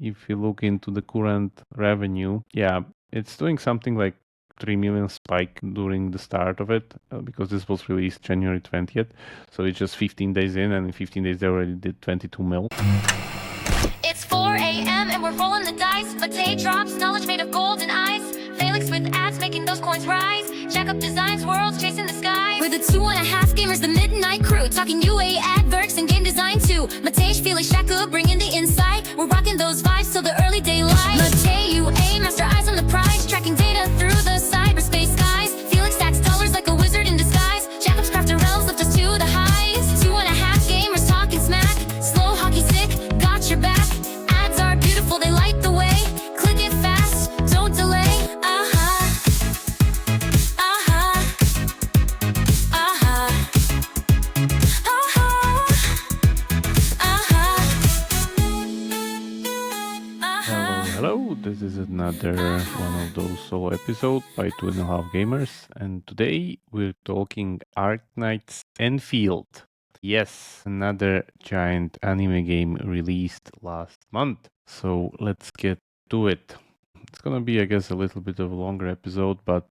if you look into the current revenue, yeah, it's doing something like 3 million spike during the start of it because this was released January 20th. So it's just 15 days in, and in 15 days they already did 22 mil. It's 4 a.m. and we're rolling the dice. Latte drops, knowledge made of golden eyes. Felix with ads making those coins rise. Jack up designs, worlds chasing the sky. We're the 2.5 gamers, the midnight crew. Talking UA adverts and game design too. Matej, Felix, Shaka, bringing the insight. We're rocking those vibes till the early daylight. Matej, UA, master eyes on the prize. Tracking data through the cyberspace skies. Felix stacks dollars like a wizard in disguise. Jacob's crafter realms lift us to the highs. 2.5 gamers talking smack. Slow hockey stick, got your back. Ads are beautiful, they light the way. Click it fast, don't delay. Hello, this is another one of those solo episodes by 2.5 Gamers, and today we're talking Arknights Endfield. Yes, another giant anime game released last month. So let's get to it. It's gonna be, I guess, a little bit of a longer episode, but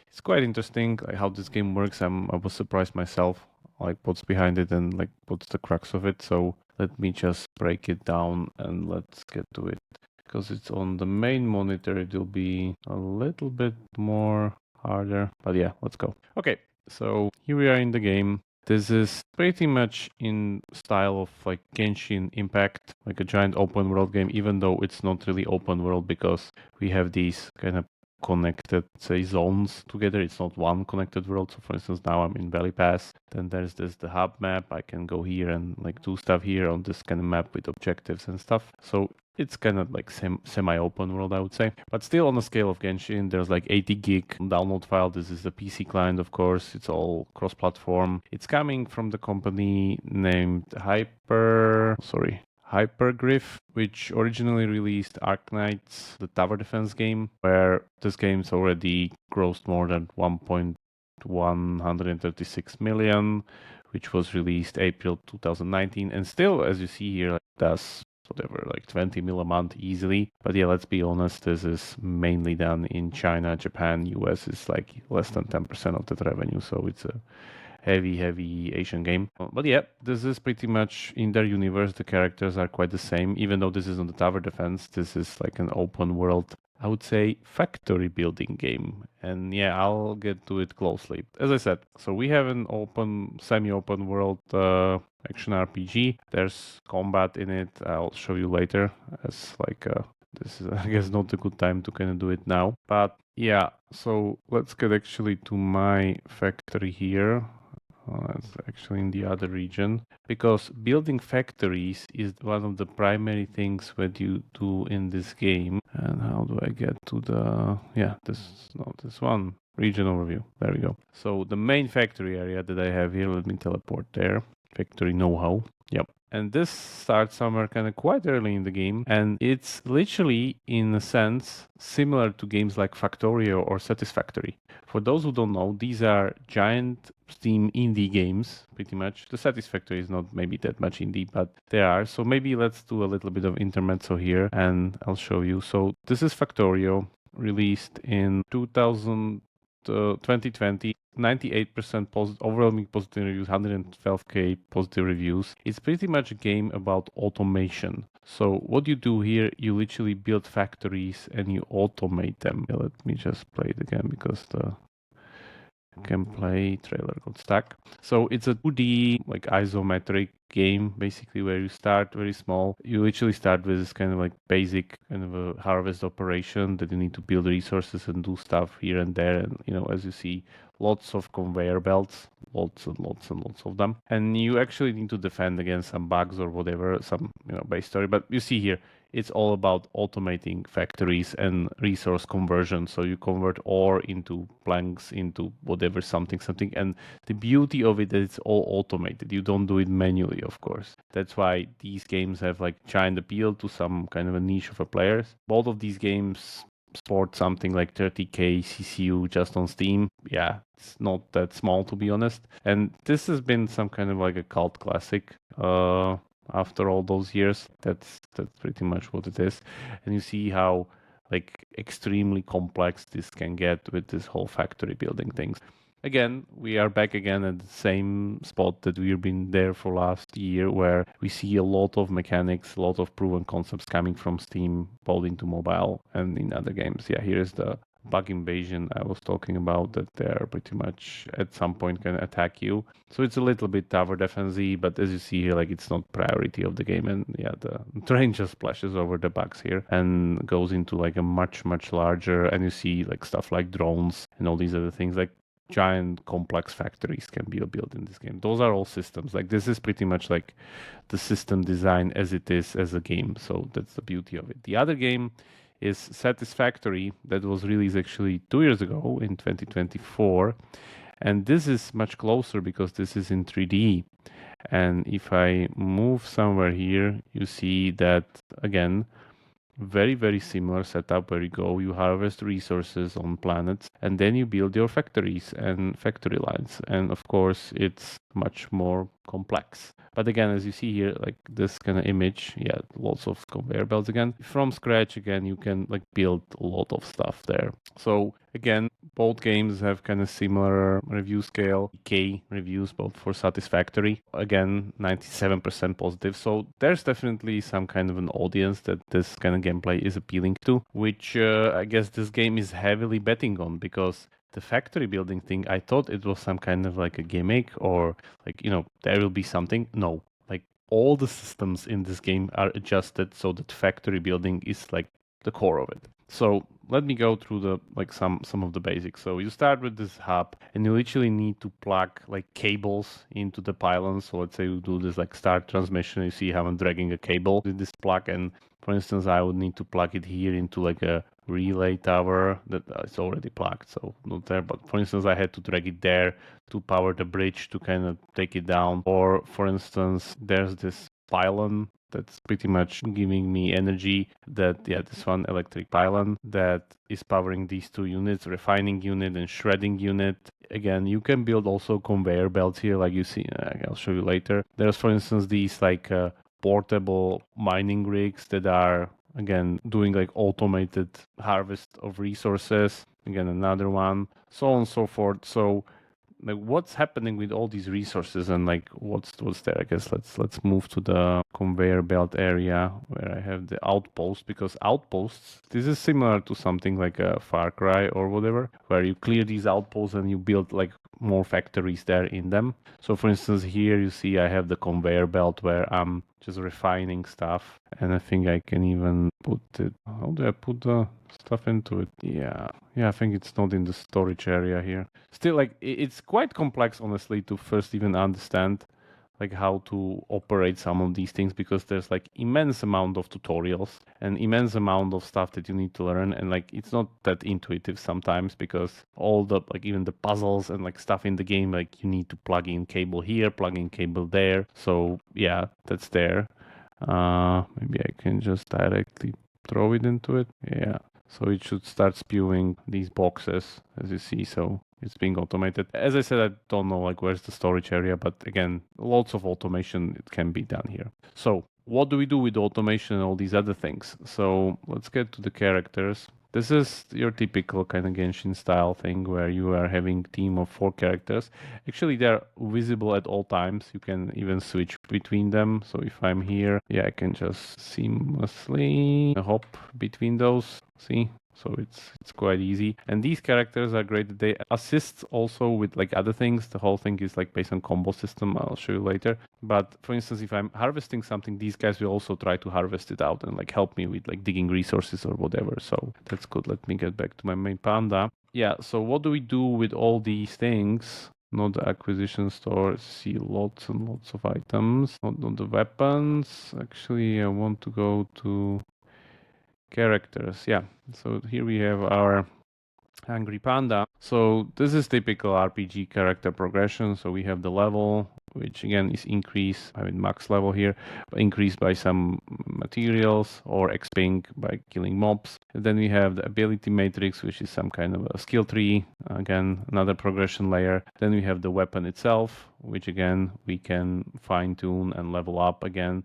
it's quite interesting like how this game works. I was surprised myself, like what's behind it and like what's the crux of it. So let me just break it down and let's get to it. Because it's on the main monitor, it will be a little bit more harder. But yeah, let's go. Okay, so here we are in the game. This is pretty much in style of like Genshin Impact, like a giant open world game, even though it's not really open world because we have these kind of connected, say, zones together. It's not one connected world. So for instance, now I'm in Valley Pass. Then there's the hub map. I can go here and like do stuff here on this kind of map with objectives and stuff. So it's kind of like semi-open world, I would say. But still on the scale of Genshin, there's like 80 gig download file. This is the PC client, of course. It's all cross-platform. It's coming from the company named Hypergriff, which originally released Arknights, the tower defense game, where this game's already grossed more than 1.136 million, which was released April 2019, and still, as you see here, does whatever, like 20 mil a month easily. But yeah, let's be honest, this is mainly done in China, Japan, US is like less than 10% of that revenue, so it's a heavy Asian game. But yeah, this is pretty much in their universe. The characters are quite the same, even though this is on the tower defense. This is like an open world, I would say, factory building game. And yeah, I'll get to it closely. As I said, so we have an semi-open world action RPG. There's combat in it. I'll show you later as like this is, I guess, not a good time to kind of do it now. But yeah, so let's get actually to my factory here. It's actually in the other region, because building factories is one of the primary things that you do in this game. And how do I get to the, this one, region overview. There we go. So the main factory area that I have here, let me teleport there. Factory know-how. Yep. And this starts somewhere kind of quite early in the game, and it's literally, in a sense, similar to games like Factorio or Satisfactory. For those who don't know, these are giant Steam indie games, pretty much. The Satisfactory is not maybe that much indie, but they are. So maybe let's do a little bit of intermezzo here, and I'll show you. So this is Factorio, released in 2020. 98% overwhelming positive reviews, 112k positive reviews. It's pretty much a game about automation. So what you do here, you literally build factories and you automate them. Let me just play it again because the gameplay trailer got stuck. So it's a 2D like isometric game, basically, where you start very small. You literally start with this kind of like basic kind of a harvest operation that you need to build resources and do stuff here and there. And as you see, lots of conveyor belts, lots and lots of them. And you actually need to defend against some bugs or whatever, some base story. But you see here, it's all about automating factories and resource conversion. So you convert ore into planks, into whatever, something. And the beauty of it is it's all automated. You don't do it manually, of course. That's why these games have like giant appeal to some kind of a niche of players. Both of these games sport something like 30k CCU just on Steam. Yeah, it's not that small, to be honest. And this has been some kind of like a cult classic. After all those years, that's That's pretty much what it is. And you see how like extremely complex this can get with this whole factory building things. Again, we are back again at the same spot that we've been there for last year, where we see a lot of mechanics, a lot of proven concepts coming from Steam, both into mobile and in other games. Yeah, here's the bug invasion I was talking about, that they're pretty much at some point can attack you. So it's a little bit tower defensy, but as you see here, like it's not priority of the game. And yeah, the train just splashes over the bugs here and goes into like a much larger, and you see like stuff like drones and all these other things, like giant complex factories can be built in this game. Those are all systems. Like this is pretty much like the system design as it is as a game. So that's the beauty of it. The other game is Satisfactory, that was released actually 2 years ago in 2024. And this is much closer because this is in 3D. And if I move somewhere here, you see that again, very similar setup where you go, you harvest resources on planets, and then you build your factories and factory lines. And of course, it's much more complex. But again, as you see here, like this kind of image, yeah, lots of conveyor belts again. From scratch, again, you can like build a lot of stuff there. So again, both games have kind of similar review scale, K reviews, both for Satisfactory. Again, 97% positive. So there's definitely some kind of an audience that this kind of gameplay is appealing to, which I guess this game is heavily betting on, because the factory building thing, I thought it was some kind of like a gimmick, or like, you know, there will be something. No, like all the systems in this game are adjusted so that factory building is like the core of it. So let me go through the like some of the basics. So you start with this hub, and you literally need to plug like cables into the pylons. So let's say you do this like start transmission, you see how I'm dragging a cable with this plug, and for instance, I would need to plug it here into like a relay tower that is already plugged, so not there. But for instance, I had to drag it there to power the bridge to kind of take it down. Or for instance, there's this pylon that's pretty much giving me energy, that, yeah, this one electric pylon that is powering these two units, refining unit and shredding unit. Again, you can build also conveyor belts here, like you see, I'll show you later. There's, for instance, these like portable mining rigs that are, again, doing like automated harvest of resources. Again, another one, so on and so forth. So like what's happening with all these resources, and like what's there? I guess let's move to the conveyor belt area where I have the outpost, because outposts, this is similar to something like a Far Cry or whatever, where you clear these outposts and you build like more factories there in them. So for instance, here you see I have the conveyor belt where I'm just refining stuff, and I think I can even put it, how do I put the stuff into it? Yeah, I think it's not in the storage area here. Still, like it's quite complex, honestly, to first even understand like how to operate some of these things, because there's like immense amount of tutorials and immense amount of stuff that you need to learn, and like it's not that intuitive sometimes, because all the like even the puzzles and like stuff in the game, like you need to plug in cable here, plug in cable there. So yeah, that's there. Maybe I can just directly throw it into it. Yeah, so it should start spewing these boxes, as you see. So it's being automated. As I said, I don't know like where's the storage area, but again, lots of automation it can be done here. So what do we do with automation and all these other things? So let's get to the characters. This is your typical kind of Genshin style thing where you are having a team of 4 characters. Actually, they're visible at all times. You can even switch between them. So if I'm here, yeah, I can just seamlessly hop between those. See? So it's quite easy. And these characters are great. They assist also with like other things. The whole thing is like based on combo system. I'll show you later. But for instance, if I'm harvesting something, these guys will also try to harvest it out and like help me with like digging resources or whatever. So that's good. Let me get back to my main panda. Yeah, so what do we do with all these things? Not the acquisition store. See lots and lots of items. Not the weapons. Actually, I want to go to characters. Yeah, so here we have our Hungry Panda. So this is typical RPG character progression. So we have the level, which again is increased, I mean max level here, but increased by some materials, or XPing by killing mobs. And then we have the ability matrix, which is some kind of a skill tree, again another progression layer. Then we have the weapon itself, which again we can fine tune and level up again.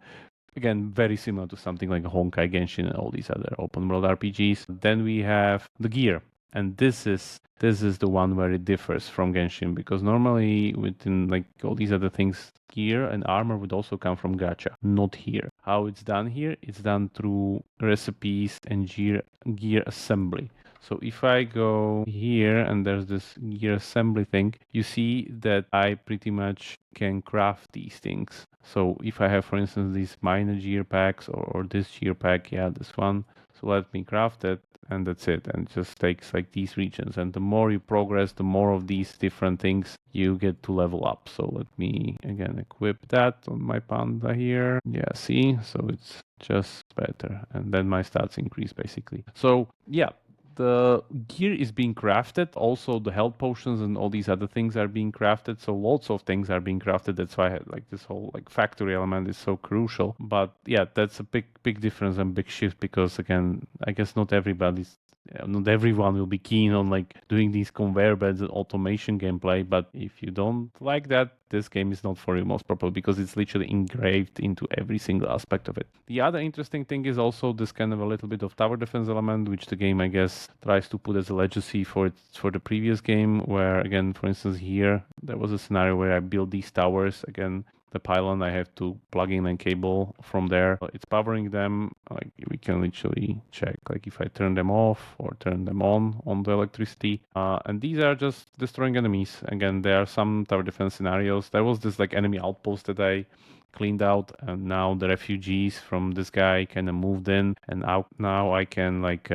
again, very similar to something like Honkai, Genshin, and all these other open world RPGs. Then we have the gear. And this is the one where it differs from Genshin, because normally within like all these other things, gear and armor would also come from Gacha. Not here. How it's done here? It's done through recipes and gear assembly. So if I go here and there's this gear assembly thing, you see that I pretty much can craft these things. So if I have, for instance, these minor gear packs or this gear pack, yeah, this one. So let me craft it, and that's it. And it just takes like these regions. And the more you progress, the more of these different things you get to level up. So let me again equip that on my panda here. Yeah, see? So it's just better. And then my stats increase basically. So yeah, the gear is being crafted. Also, the health potions and all these other things are being crafted. So lots of things are being crafted. That's why I had, like, this whole like factory element is so crucial. But yeah, that's a big difference and big shift, because again, I guess not everyone will be keen on like doing these conveyor belts and automation gameplay. But if you don't like that, this game is not for you most probably, because it's literally engraved into every single aspect of it. The other interesting thing is also this kind of a little bit of tower defense element, which the game, I guess, tries to put as a legacy for the previous game, where again, for instance, here there was a scenario where I built these towers. Again, the pylon, I have to plug in a cable from there. It's powering them. Like, we can literally check, like, if I turn them off or turn them on the electricity. And these are just destroying enemies. Again, there are some tower defense scenarios. There was this like enemy outpost that I cleaned out, and now the refugees from this guy kind of moved in, and now I can like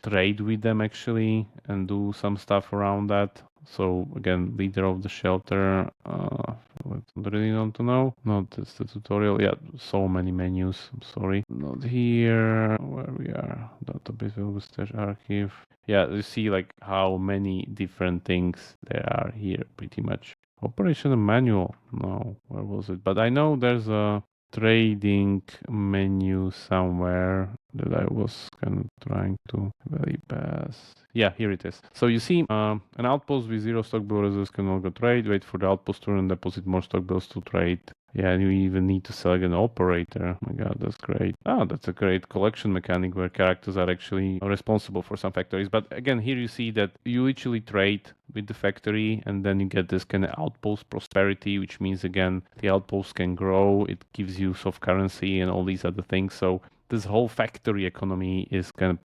trade with them actually and do some stuff around that. So again, leader of the shelter. I don't really want to know. No, that's the tutorial. Yeah, so many menus. I'm sorry. Not here. Where we are. Database stash archive. Yeah, you see like how many different things there are here pretty much. Operational manual. No, where was it? But I know there's a trading menu somewhere that I was kind of trying to very pass. Yeah, here it is. So you see, an outpost with 0 stock bill reserves can no longer trade. Wait for the outpost turn and deposit more stock bills to trade. Yeah, and you even need to select an operator. Oh my god, that's great. Oh, that's a great collection mechanic where characters are actually responsible for some factories. But again, here you see that you literally trade with the factory, and then you get this kind of outpost prosperity, which means again, the outpost can grow. It gives you soft currency and all these other things. So this whole factory economy is kind of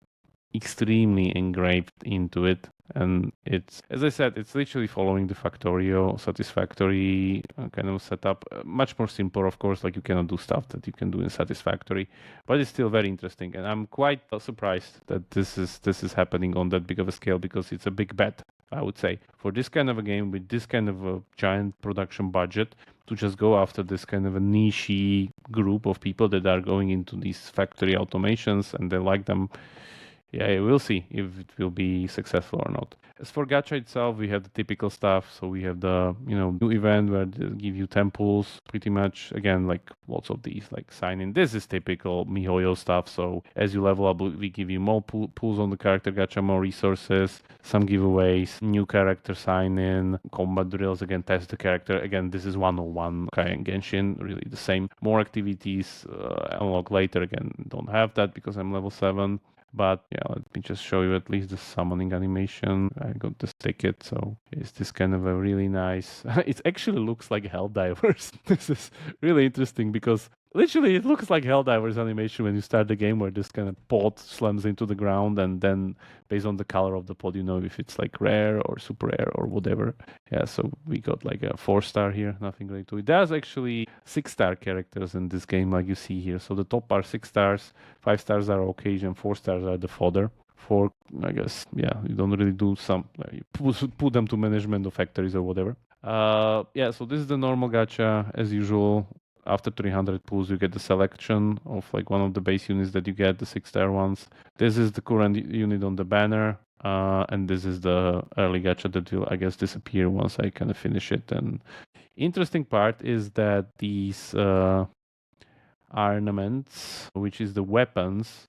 extremely engraved into it. And it's, as I said, it's literally following the Factorio Satisfactory kind of setup. Much more simple, of course, like you cannot do stuff that you can do in Satisfactory, but it's still very interesting. And I'm quite surprised that this is happening on that big of a scale, because it's a big bet, I would say, for this kind of a game with this kind of a giant production budget, to just go after this kind of a niche group of people that are going into these factory automations and they like them. Yeah, we'll see if it will be successful or not. As for Gacha itself, we have the typical stuff. So we have the, new event where they give you temples, pretty much. Again, like lots of these, like sign in. This is typical MiHoYo stuff. So as you level up, we give you more pools on the character Gacha, more resources, some giveaways, new character sign in, combat drills. Again, test the character. Again, this is 101 Honkai and Genshin, really the same. More activities, unlock later. Again, don't have that because I'm level 7. But yeah, let me just show you at least the summoning animation. I got this ticket, so it's this kind of a really nice... It actually looks like Helldivers. This is really interesting because literally it looks like Helldivers animation when you start the game, where this kind of pod slams into the ground, and then based on the color of the pod, you know if it's like rare or super rare or whatever. Yeah, so we got like a 4-star here, nothing really to it. There's actually 6-star characters in this game, like you see here. So the top are 6 stars, 5 stars are occasion, 4 stars are the fodder. For, I guess, yeah, you don't really do some, you put them to management of factories or whatever. Yeah, so this is the normal gacha as usual. After 300 pulls, you get the selection of like one of the base units that you get, the 6-star ones. This is the current unit on the banner. And this is the early gacha that will, I guess, disappear once I kind of finish it. And interesting part is that these ornaments, which is the weapons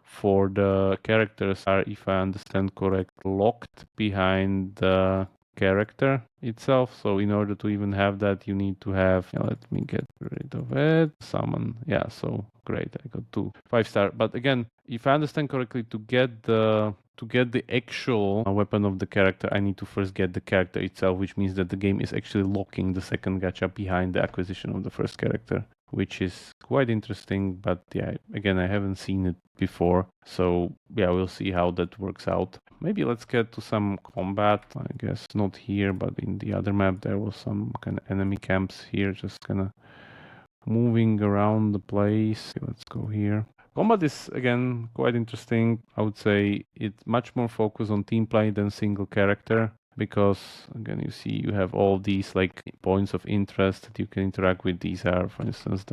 for the characters, are, if I understand correct, locked behind the character itself. So in order to even have that, you need to have, let me get rid of it, summon. Yeah, so great, I got 2 5-star. But again, if I understand correctly, to get the actual weapon of the character, I need to first get the character itself, which means that the game is actually locking the second gacha behind the acquisition of the first character, which is quite interesting. But yeah, again, I haven't seen it before, so yeah, we'll see how that works out. Maybe let's get to some combat. I guess not here, but in the other map there was some kind of enemy camps here, just kind of moving around the place. Let's go here. Combat is again quite interesting. I would say it's much more focused on team play than single character, because again, you see you have all these like points of interest that you can interact with. These are, for instance,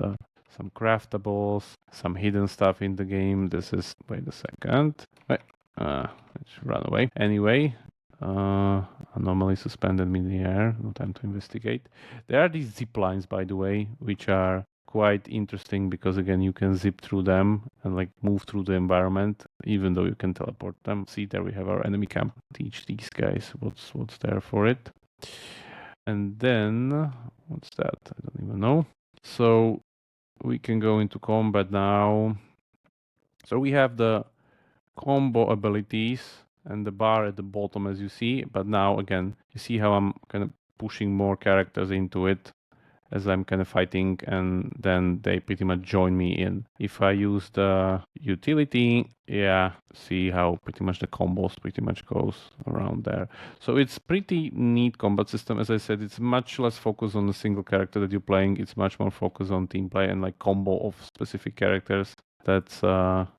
some craftables, some hidden stuff in the game. This is, wait a second, wait, let's run away. Anyway, anomaly suspended mid-air, no time to investigate. There are these zip lines, by the way, which are quite interesting, because again, you can zip through them and like move through the environment, even though you can teleport them. See, there we have our enemy camp. Teach these guys what's there for it. And then what's that? I don't even know. So we can go into combat now. So we have the combo abilities and the bar at the bottom, as you see. But now again, you see how I'm kind of pushing more characters into it as I'm kind of fighting, and then they pretty much join me in. If I use the utility, yeah, see how pretty much the combos pretty much goes around there. So it's pretty neat combat system. As I said, it's much less focused on the single character that you're playing. It's much more focused on team play and like combo of specific characters that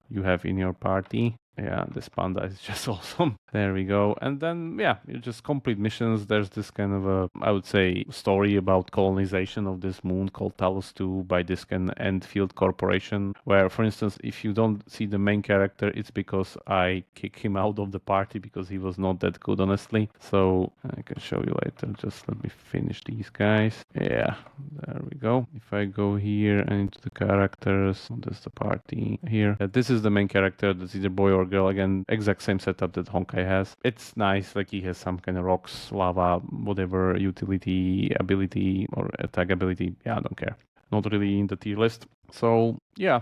you have in your party. Yeah, this panda is just awesome. There we go. And then, yeah, you just complete missions. There's this kind of a, I would say, story about colonization of this moon called Talos 2 by this kind of Endfield corporation, where, for instance, if you don't see the main character, it's because I kick him out of the party because he was not that good, honestly. So I can show you later. Just let me finish these guys. Yeah, there we go. If I go here and into the characters, there's the party here. This is the main character. That's either boy or girl. Again, exact same setup that Honkai has. It's nice, like he has some kind of rocks, lava, whatever utility ability or attack ability. Yeah, I don't care. Not really in the tier list. So yeah,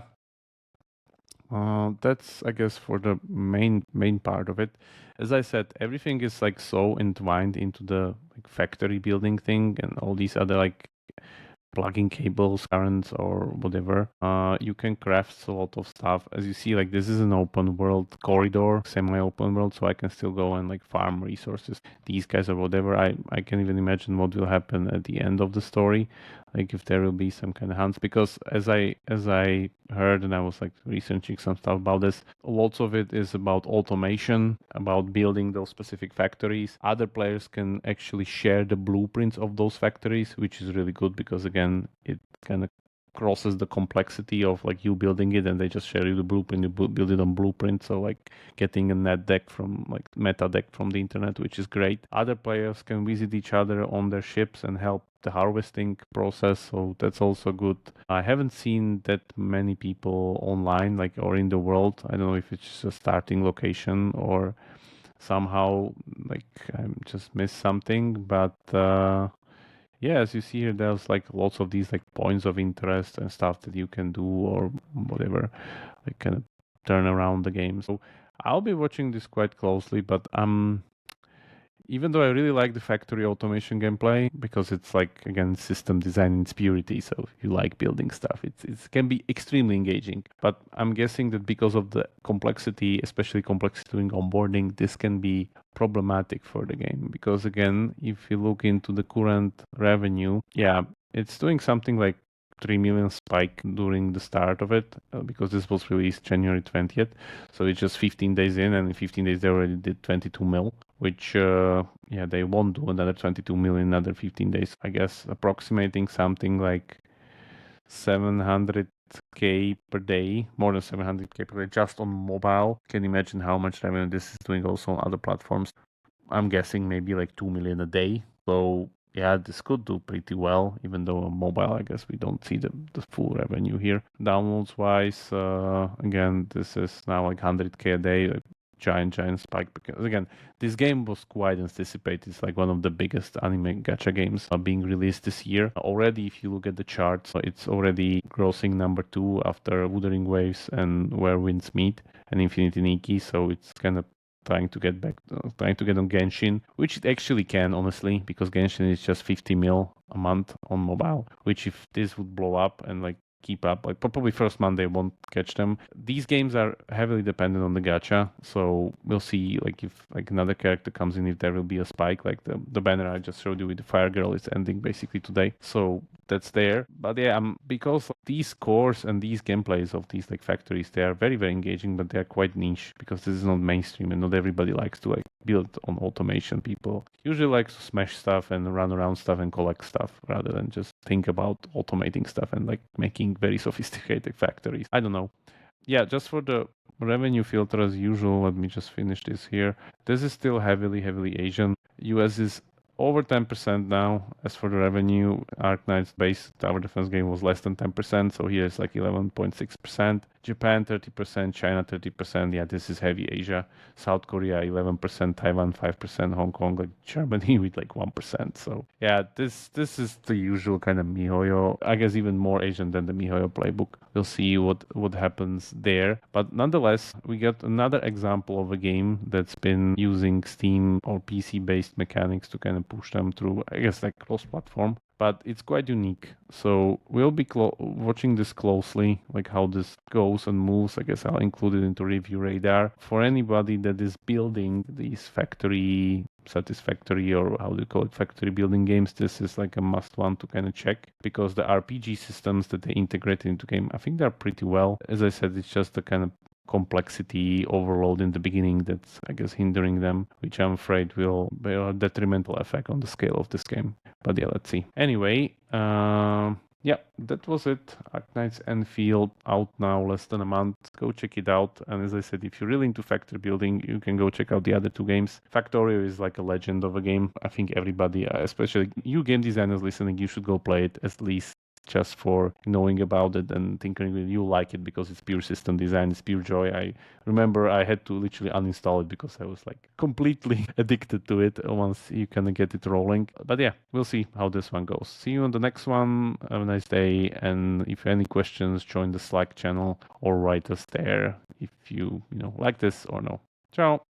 that's, I guess, for the main part of it. As I said, everything is like so entwined into the like factory building thing and all these other like plugging cables, currents, or whatever. You can craft a lot of stuff. As you see, like this is an open world corridor, semi-open world, so I can still go and like farm resources. These guys or whatever. I can even imagine what will happen at the end of the story, like if there will be some kind of hunts. Because as I heard, and I was like researching some stuff about this, lots of it is about automation, about building those specific factories. Other players can actually share the blueprints of those factories, which is really good, because again, it kind of crosses the complexity of like you building it and they just share you the blueprint, you build it on Blueprint. So like getting a net deck from like meta deck from the internet, which is great. Other players can visit each other on their ships and help the harvesting process, so that's also good. I haven't seen that many people online, like, or in the world. I don't know if it's just a starting location or somehow like I just missed something, but yeah, as you see here, there's like lots of these like points of interest and stuff that you can do or whatever, like kind of turn around the game. So I'll be watching this quite closely, but even though I really like the factory automation gameplay, because it's like, again, system design in its purity, so if you like building stuff, it can be extremely engaging. But I'm guessing that because of the complexity, especially complexity doing onboarding, this can be problematic for the game. Because again, if you look into the current revenue, yeah, it's doing something like 3 million spike during the start of it, because this was released January 20th. So it's just 15 days in, and in 15 days they already did 22 mil, which, yeah, they won't do another 22 mil in another 15 days. I guess approximating something like 700k per day, more than 700k per day just on mobile. Can imagine how much revenue this is doing also on other platforms. I'm guessing maybe like 2 million a day. So yeah, this could do pretty well, even though on mobile, I guess we don't see the full revenue here. Downloads wise, again, this is now like 100k a day. giant spike, because again, this game was quite anticipated. It's like one of the biggest anime gacha games being released this year. Already, if you look at the charts, it's already grossing number 2 after Wuthering Waves and Where Winds Meet and Infinity Nikki. So it's kind of trying to get on Genshin, which it actually can, honestly, because Genshin is just 50 mil a month on mobile, which if this would blow up and like keep up, like probably first month they won't catch them. These games are heavily dependent on the gacha, so we'll see like if like another character comes in, if there will be a spike. Like the banner I just showed you with the Fire Girl is ending basically today, so that's there. But yeah, because these cores and these gameplays of these like factories, they are very engaging, but they are quite niche because this is not mainstream and not everybody likes to like build on automation. People usually like to smash stuff and run around stuff and collect stuff rather than just think about automating stuff and like making very sophisticated factories. I don't know. Yeah, just for the revenue filter as usual, let me just finish this here. This is still heavily Asian. US is over 10% now. As for the revenue, Arknights base tower defense game was less than 10%, so here it's like 11.6%. Japan 30%, China 30%. Yeah, this is heavy Asia. South Korea 11%, Taiwan 5%, Hong Kong, like Germany with like 1%. So yeah, this is the usual kind of MiHoYo. I guess even more Asian than the MiHoYo playbook. We'll see what happens there. But nonetheless, we got another example of a game that's been using Steam or PC-based mechanics to kind of push them through, I guess, like cross-platform. But it's quite unique. So we'll be watching this closely, like how this goes and moves. I guess I'll include it into review radar. For anybody that is building these factory satisfactory, or how do you call it, factory building games, this is like a must one to kind of check, because the RPG systems that they integrate into game, I think they're pretty well. As I said, it's just the kind of complexity overload in the beginning that's, I guess, hindering them, which I'm afraid will be a detrimental effect on the scale of this game. But yeah, let's see. Anyway, yeah, that was it. Arknights Endfield out now, less than a month. Go check it out. And as I said, if you're really into factory building, you can go check out the other two games. Factorio is like a legend of a game. I think everybody, especially you game designers listening, you should go play it at least just for knowing about it and thinking that you like it, because it's pure system design, it's pure joy. I remember I had to literally uninstall it because I was like completely addicted to it once you kind of get it rolling. But yeah, we'll see how this one goes. See you on the next one. Have a nice day. And if you have any questions, join the Slack channel or write us there if you like this or no. Ciao.